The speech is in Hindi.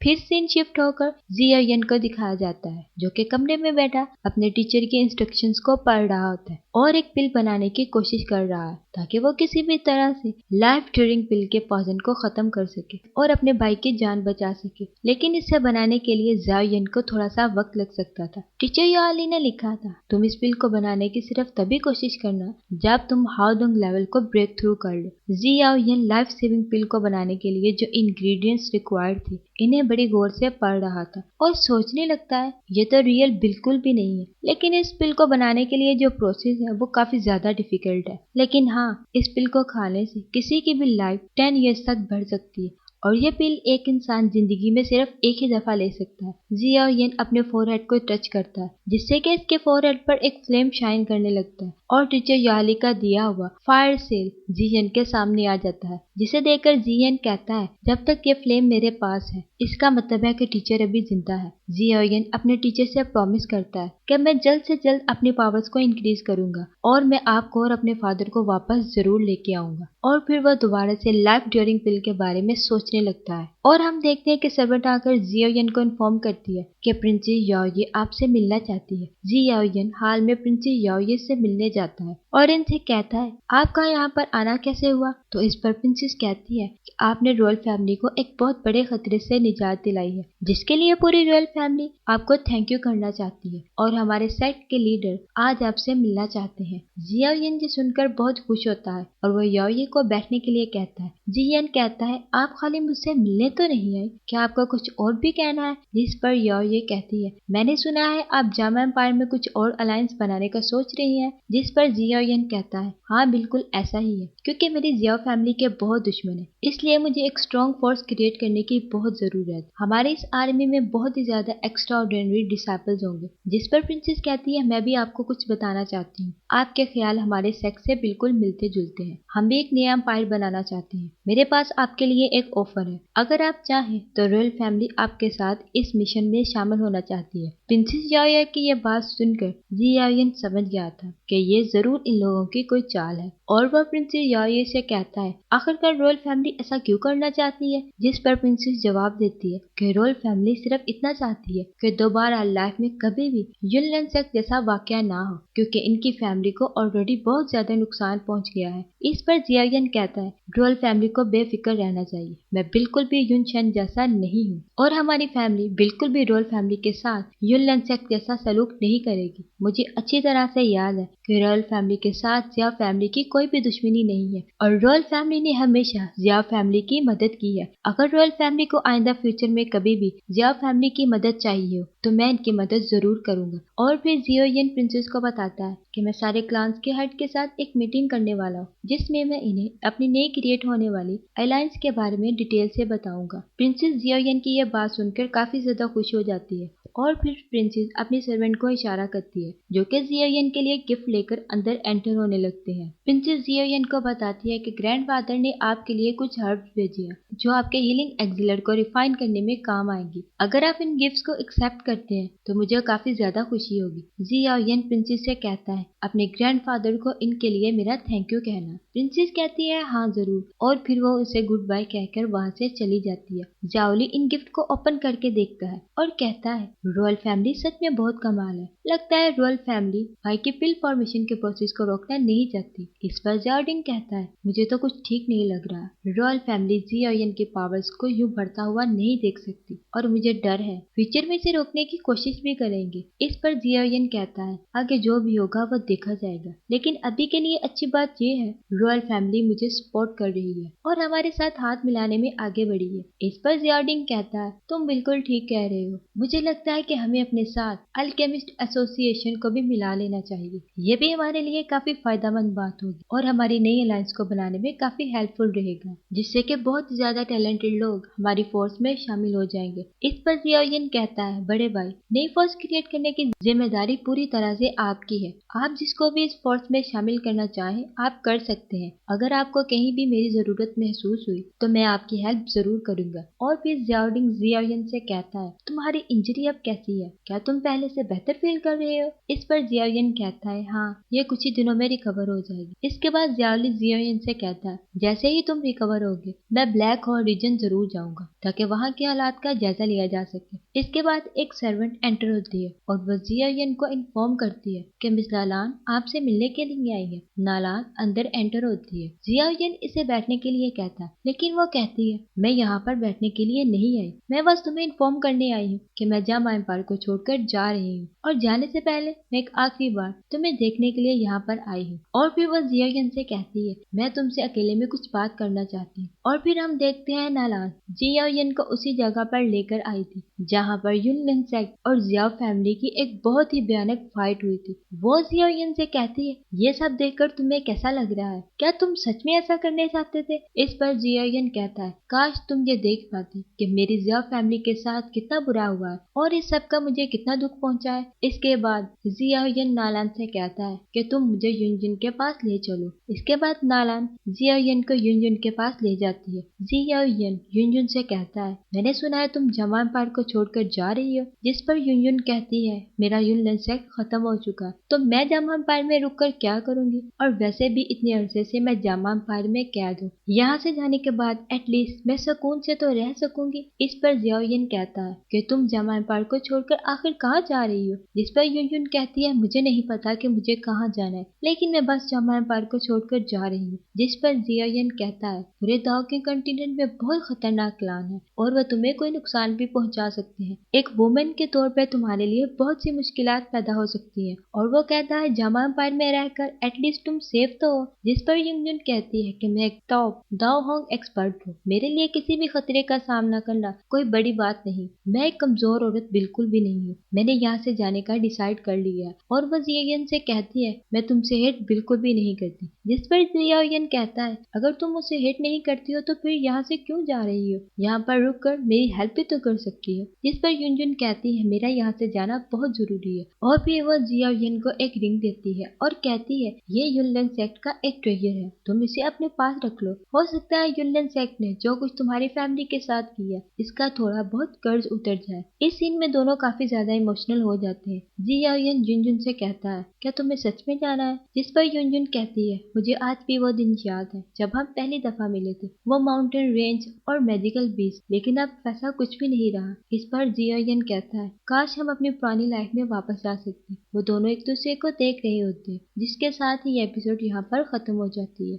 फिर सीन शिफ्ट होकर जियायन को दिखाया जाता है जो कि कमरे में बैठा अपने टीचर के इंस्ट्रक्शंस को पढ़ रहा होता है और एक पिल बनाने की कोशिश कर रहा है ताकि वो किसी भी तरह से लाइफ ड्यूरिंग पिल के पॉइजन को खत्म कर सके और अपने भाई की जान बचा सके। लेकिन इसे बनाने के लिए जियायन को थोड़ा सा वक्त लग सकता था। टीचर याली ने लिखा था, तुम इस पिल को बनाने की सिर्फ तभी कोशिश करना जब तुम हाउडोंग लेवल को ब्रेक थ्रू कर लो। जियायन लाइफ सेविंग पिल को बनाने के लिए जो इंग्रेडिएंट्स रिक्वायर्ड थे इन्हें बड़ी गौर से पढ़ रहा था और सोचने लगता है ये तो रियल बिल्कुल भी नहीं है, लेकिन इस पिल को बनाने के लिए जो प्रोसेस है वो काफी ज्यादा डिफिकल्ट है। लेकिन हाँ, इस पिल को खाने से किसी की भी लाइफ 10 इयर्स तक बढ़ सकती है और ये पिल एक इंसान जिंदगी में सिर्फ एक ही दफा ले सकता है। जियायन अपने फोरहेड को टच करता है जिससे कि इसके फोरहेड पर एक फ्लेम शाइन करने लगता है और टीचर याली का दिया हुआ फायर सेल जियन के सामने आ जाता है, जिसे देखकर जियन कहता है जब तक ये फ्लेम मेरे पास है इसका मतलब है कि टीचर अभी जिंदा है। जियायन अपने टीचर से प्रॉमिस करता है कि मैं जल्द से जल्द अपनी पावर्स को इंक्रीज करूंगा और मैं आपको और अपने फादर को वापस जरूर लेके आऊंगा। और फिर वह दोबारा से लाइफ ड्यूरिंग पिल के बारे में सोचने लगता है और हम देखते हैं कि सर्वेंट आकर जियायन को इन्फॉर्म करती है कि प्रिंसेस याओये आपसे मिलना चाहती है। जियायन हाल में प्रिंसेस याओये से मिलने जाता है और इनसे कहता है आपका यहाँ पर आना कैसे हुआ। तो इस पर प्रिंसेस कहती है कि आपने रॉयल फैमिली को एक बहुत बड़े खतरे से निजात दिलाई है जिसके लिए पूरी रॉयल फैमिली आपको थैंक यू करना चाहती है और हमारे सेक्ट के लीडर आज आपसे मिलना चाहते हैं। जियायन जी सुनकर बहुत खुश होता है और वह याओये को बैठने के लिए कहता है। जियन कहता है आप खाली मुझसे मिलने तो नहीं आए, क्या आपका कुछ और भी कहना है। जिस पर याओये कहती है मैंने सुना है आप जामा एम्पायर में कुछ और अलायंस बनाने का सोच रही हैं। जिस पर जियायन कहता है हाँ बिल्कुल ऐसा ही है, क्योंकि मेरी जियाओ फैमिली के बहुत दुश्मन है इसलिए मुझे एक स्ट्रॉन्ग फोर्स क्रिएट करने की बहुत जरूरत है। हमारे इस आर्मी में बहुत ही ज्यादा एक्स्ट्रा ऑर्डिनरी डिसाइपल्स होंगे। जिस पर प्रिंसेस कहती है मैं भी आपको कुछ बताना चाहती हूँ, आपके ख्याल हमारे सेक्स से बिल्कुल मिलते जुलते हैं, हम भी एक नया एम्पायर बनाना चाहते हैं। मेरे पास आपके लिए एक ऑफर है, अगर आप चाहें तो रॉयल फैमिली आपके साथ इस मिशन में शामिल होना चाहती है। प्रिंसेस याओये की यह बात सुनकर जियायन समझ गया था कि ये जरूर इन लोगों की कोई चाल है और वह प्रिंसेस याओये से कहता है आखिरकार रॉयल फैमिली ऐसा क्यों करना चाहती है। जिस पर प्रिंसेस जवाब देती है कि रॉयल फैमिली सिर्फ इतना चाहती है कि दोबारा लाइफ में कभी भी युनलन सेक्ट जैसा वाकया ना हो, क्योंकि इनकी फैमिली को ऑलरेडी बहुत ज्यादा नुकसान पहुंच गया है। इस पर जियायन कहता है रॉयल फैमिली को बेफिक्र रहना चाहिए, मैं बिल्कुल भी युनशन जैसा नहीं हूँ और हमारी फैमिली बिल्कुल भी रॉयल फैमिली के साथ युनलन सेक्ट जैसा सलूक नहीं करेगी। मुझे अच्छी तरह से याद है कि रॉयल फैमिली के साथ जिया फैमिली की कोई भी दुश्मनी नहीं है और रॉयल फैमिली ने हमेशा जिया फैमिली की मदद की है। अगर रॉयल फैमिली को आइंदा फ्यूचर में कभी भी जिया फैमिली की मदद चाहिए हो तो मैं इनकी मदद जरूर करूंगा। और फिर जियायन प्रिंसेस को बताता है कि मैं सारे क्लान्स के हेड के साथ एक मीटिंग करने वाला हूँ जिसमें मैं इन्हें अपनी नई क्रिएट होने वाली अलायंस के बारे में डिटेल से बताऊंगा। प्रिंसेस जियायन की यह बात सुनकर काफी ज्यादा खुश हो जाती है और फिर प्रिंसेस अपने सर्वेंट को इशारा करती है जो कि जियायन के लिए गिफ्ट लेकर अंदर एंटर होने लगते हैं। प्रिंसेस जियायन को बताती है कि ग्रैंडफादर ने आपके लिए कुछ हर्ब्स भेजे हैं जो आपके हीलिंग एक्सिलर को रिफाइन करने में काम आएंगी। अगर आप इन गिफ्ट्स को एक्सेप्ट करते हैं तो मुझे काफी ज्यादा खुशी होगी। जियायन प्रिंसेस से कहता है अपने ग्रैंडफादर को इनके लिए मेरा थैंक यू कहना। प्रिंसेस कहती है हाँ जरूर और फिर वो उसे गुड बाय कहकर वहाँ से चली जाती है। जाओली इन गिफ्ट को ओपन करके देखता है और कहता है रॉयल फैमिली सच में बहुत कमाल है, लगता है रॉयल फैमिली भाई की पिल फॉर्मेशन के प्रोसेस को रोकना नहीं चाहती। इस पर जार्डिन कहता है मुझे तो कुछ ठीक नहीं लग रहा, रॉयल फैमिली जियायन के पावर्स को यूं बढ़ता हुआ नहीं देख सकती और मुझे डर है फ्यूचर में इसे रोकने की कोशिश भी करेंगे। इस पर जियायन कहता है आगे जो भी होगा वो देखा जाएगा, लेकिन अभी के लिए अच्छी बात यह है रॉयल फैमिली मुझे सपोर्ट कर रही है और हमारे साथ हाथ मिलाने में आगे बढ़ी है। इस पर जार्डिन कहता है तुम बिल्कुल ठीक कह रहे हो, मुझे लगता है कि हमें अपने साथ अल्केमिस्ट एसोसिएशन को भी मिला लेना चाहिए, ये भी हमारे लिए काफी फायदेमंद बात होगी और हमारी नई अलायंस को बनाने में काफी हेल्पफुल रहेगा, जिससे कि बहुत ज्यादा टैलेंटेड लोग हमारी फोर्स में शामिल हो जाएंगे। इस पर जियायन कहता है बड़े भाई नई फोर्स क्रिएट करने की जिम्मेदारी पूरी तरह से आपकी है, आप जिसको भी इस फोर्स में शामिल करना चाहें आप कर सकते हैं। अगर आपको कहीं भी मेरी जरूरत महसूस हुई तो मैं आपकी हेल्प जरूर करूंगा। और फिर जार्डिन जियायन से कहता है तुम्हारी इंजरी अब अब कैसी है? क्या तुम पहले से बेहतर फील कर रहे हो? इस पर जियाउयन कहता है हाँ, ये कुछ ही दिनों में रिकवर हो जाएगी। इसके बाद जियाली जियाउयन से कहता है जैसे ही तुम रिकवर होगे मैं ब्लैक होल रीजन जरूर जाऊंगा ताकि वहाँ के हालात का जायजा लिया जा सके। इसके बाद एक सर्वेंट एंटर होती है और वो जियाउयन को इन्फॉर्म करती है कि मिस नालान आपसे मिलने के लिए आई है। नालान अंदर एंटर होती है। जियाउयन इसे बैठने के लिए कहता है लेकिन वो कहती है मैं यहाँ पर बैठने के लिए नहीं आई, मैं बस तुम्हें इन्फॉर्म करने आई हूँ कि मैं जामा एम्पायर को छोड़कर जा रही हूँ और जाने से पहले मैं एक आखिरी बार तुम्हें देखने के लिए यहाँ पर आई हूँ। और फिर वो जियाउयन से कहती है मैं तुमसे अकेले में कुछ बात करना चाहती हूँ। और फिर हम देखते हैं नालान जियाउयन को उसी जगह पर लेकर आई थी जहाँ पर युनलिन सेक्ट और जियाओ फैमिली की एक बहुत ही भयानक फाइट हुई थी। वो जियाउयन से कहती है ये सब देखकर तुम्हें कैसा लग रहा है? क्या तुम सच में ऐसा करने चाहते थे? इस पर जियाउयन कहता है काश तुम ये देख पाती कि मेरी जियाओ फैमिली के साथ कितना बुरा हुआ है और इस सब का मुझे कितना दुख पहुंचा है। इसके बाद जियाउयन नालान से कहता है कि तुम मुझे युनजुन के पास ले चलो। इसके बाद नालान जियाउयन को युनजुन के पास ले जाती है। जियाउयन युनजुन से कहता है मैंने सुना है तुम जामा एम्पायर को छोड़कर जा रही हो। जिस पर युनजुन कहती है मेरा युनलिन सेक्ट खत्म हो चुका है तो मैं जामा एम्पायर में रुककर क्या करूंगी, और वैसे भी इतने अरसे से मैं जामा एम्पायर में कैद हूँ, यहाँ से जाने के बाद एटलीस्ट मैं सुकून से तो रह सकूंगी। इस पर जियाउयन कहता है कि तुम जामा एम्पायर को छोड़कर आखिर कहाँ जा रही हो। जिस पर युनजुन कहती है मुझे नहीं पता कि मुझे कहाँ जाना है, लेकिन मैं बस जामा एम्पायर को छोड़कर जा रही हूँ। जिस पर जियाउयन कहता है पूरे दाव के कंटिनेंट में बहुत खतरनाक क्लान है और वह तुम्हें कोई नुकसान भी पहुंचा सकते हैं। एक वुमेन के तौर पर तुम्हारे लिए बहुत सी मुश्किलात पैदा हो सकती है। और वो कहता है जामा एम्पायर में रहकर एटलीस्ट तुम सेफ तो हो। जिस पर युनजुन कहती है कि मैं एक टॉप दाव होंग एक्सपर्ट हूँ, मेरे लिए किसी भी खतरे का सामना करना कोई बड़ी बात नहीं, मैं एक कमजोर औरत बिल्कुल भी नहीं हूँ, मैंने यहाँ से जाने का डिसाइड कर लिया है। और वो जियाउयन से कहती है मैं तुमसे हेट बिल्कुल भी नहीं करती। जिस पर जियाउयन कहता है अगर तुम मुझसे हेट नहीं करती हो तो फिर यहाँ से क्यों जा रही हो, यहाँ पर रुक कर मेरी हेल्प भी तो कर सकती हो। जिस पर युनजुन कहती है मेरा यहाँ से जाना बहुत जरूरी है। और फिर वो जियाउयन को एक रिंग देती है और कहती है ये युनलिन सेक्ट का एक ट्रेजर है, तुम इसे अपने पास रख लो। हो सकता है युनलिन सेक्ट ने जो कुछ तुम्हारी फैमिली के साथ किया इसका थोड़ा बहुत कर्ज उतर जाए। इस सीन में दोनों काफी ज्यादा इमोशनल हो जाते हैं। जियाउयन युनजुन से कहता है क्या तुम्हें सच में जाना है। जिस पर युनजुन कहती है मुझे आज भी वो दिन याद है जब हम पहली दफा मिले थे, वो माउंटेन रेंज और मैजिकल बीच, लेकिन अब वैसा कुछ भी नहीं रहा। इस पर जियाउयन कहता है काश हम अपनी पुरानी लाइफ में वापस जा सकते। वो दोनों एक दूसरे को देख रहे होते हैं, जिसके साथ ही एपिसोड यहाँ पर खत्म हो जाती है।